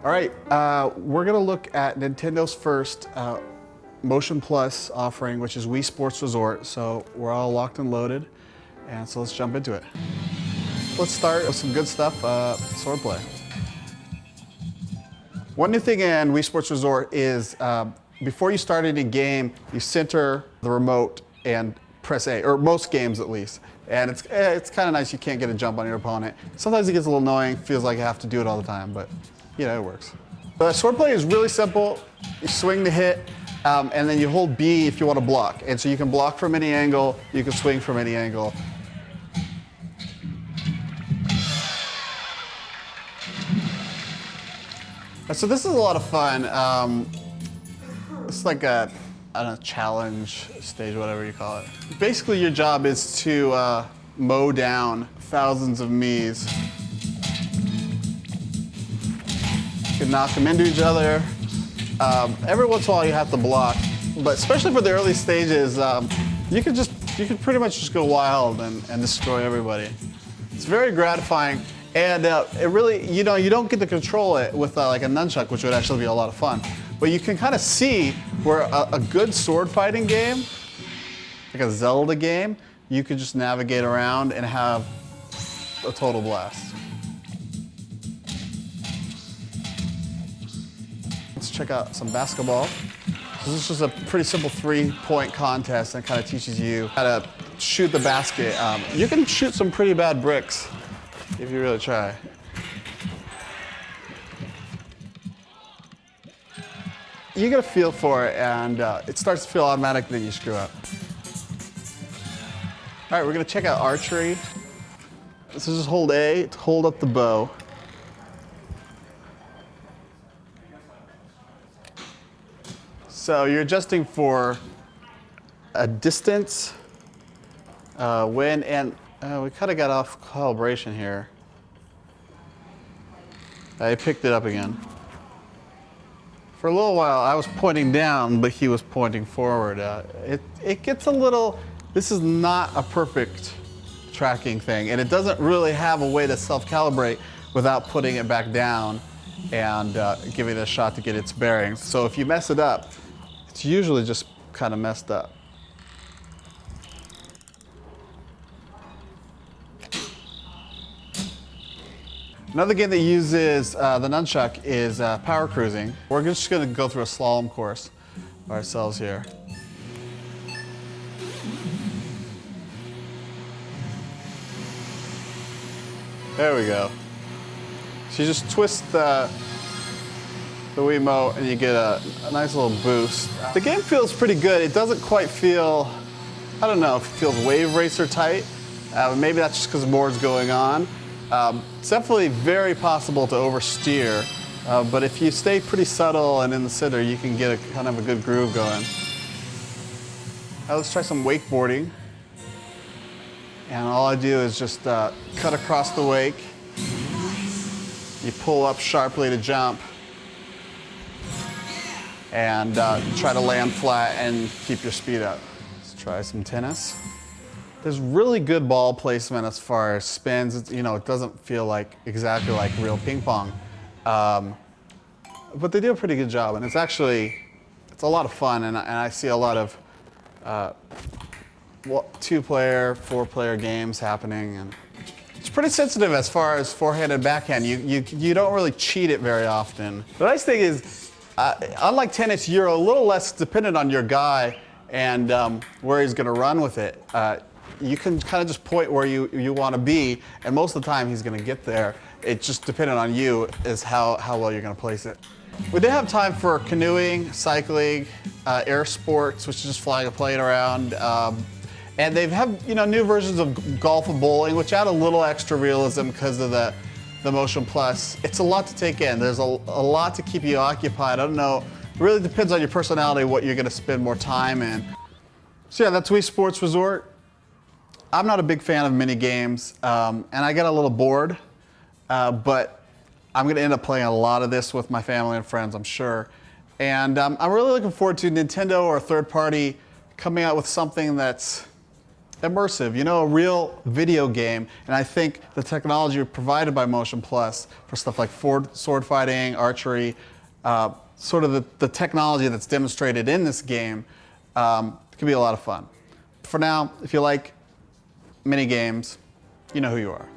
All right, we're gonna look at Nintendo's first Motion Plus offering, which is Wii Sports Resort. So we're all locked and loaded, and so let's jump into it. Let's start with some good stuff, Swordplay. One new thing in Wii Sports Resort is before you start any game, you center the remote and press A, or most games at least. And it's kind of nice you can't get a jump on your opponent. Sometimes it gets a little annoying, feels like you have to do it all the time, but you know, it works. Swordplay is really simple. You swing to hit, and then you hold B if you want to block. And so you can block from any angle, you can swing from any angle. So this is a lot of fun. It's like a, I don't know, challenge stage, whatever you call it. Basically, your job is to mow down thousands of Miis. You can knock them into each other. Every once in a while, you have to block, but especially for the early stages, you can pretty much just go wild and destroy everybody. It's very gratifying. And it really, you know, you don't get to control it with like a nunchuck, which would actually be a lot of fun. But you can kind of see where a good sword fighting game, like a Zelda game, you could just navigate around and have a total blast. Let's check out some basketball. This is just a pretty simple 3-point contest and kind of teaches you how to shoot the basket. You can shoot some pretty bad bricks if you really try. You get a feel for it, and it starts to feel automatic, then you screw up. All right, we're gonna check out archery. This is just hold A to hold up the bow. So you're adjusting for a distance, wind, and we kind of got off calibration here. I picked it up again. For a little while, I was pointing down, but he was pointing forward. It gets a little, this is not a perfect tracking thing, and it doesn't really have a way to self-calibrate without putting it back down and giving it a shot to get its bearings. So if you mess it up, it's usually just kind of messed up. Another game that uses the nunchuck is power cruising. We're just going to go through a slalom course ourselves here. There we go. So you just twist the Wiimote and you get a nice little boost. The game feels pretty good. It doesn't quite feel, I don't know, if it feels wave racer tight. Maybe that's just because more is going on. It's definitely very possible to oversteer, but if you stay pretty subtle and in the center, you can get a kind of a good groove going. Now let's try some wakeboarding. And all I do is just cut across the wake. You pull up sharply to jump, and try to land flat and keep your speed up. Let's try some tennis. There's really good ball placement as far as spins. It's, you know, it doesn't feel like exactly like real ping pong, but they do a pretty good job, and it's a lot of fun. And I see a lot of 2-player, 4-player games happening, and it's pretty sensitive as far as forehand and backhand. You don't really cheat it very often. The nice thing is, unlike tennis, you're a little less dependent on your guy and where he's going to run with it. You can kind of just point where you want to be, and most of the time he's going to get there. It's just dependent on you is how well you're going to place it. We did have time for canoeing, cycling, air sports, which is just flying a plane around, and they've had new versions of golf and bowling, which add a little extra realism because of the Motion Plus. It's a lot to take in. There's a lot to keep you occupied. I don't know. It really depends on your personality what you're going to spend more time in. So yeah, that's Wii Sports Resort. I'm not a big fan of mini games, and I get a little bored, but I'm going to end up playing a lot of this with my family and friends, I'm sure. And I'm really looking forward to Nintendo or a third party coming out with something that's immersive, you know, a real video game. And I think the technology provided by Motion Plus for stuff like sword fighting, archery, sort of the technology that's demonstrated in this game can be a lot of fun. For now, if you like mini games, you know who you are.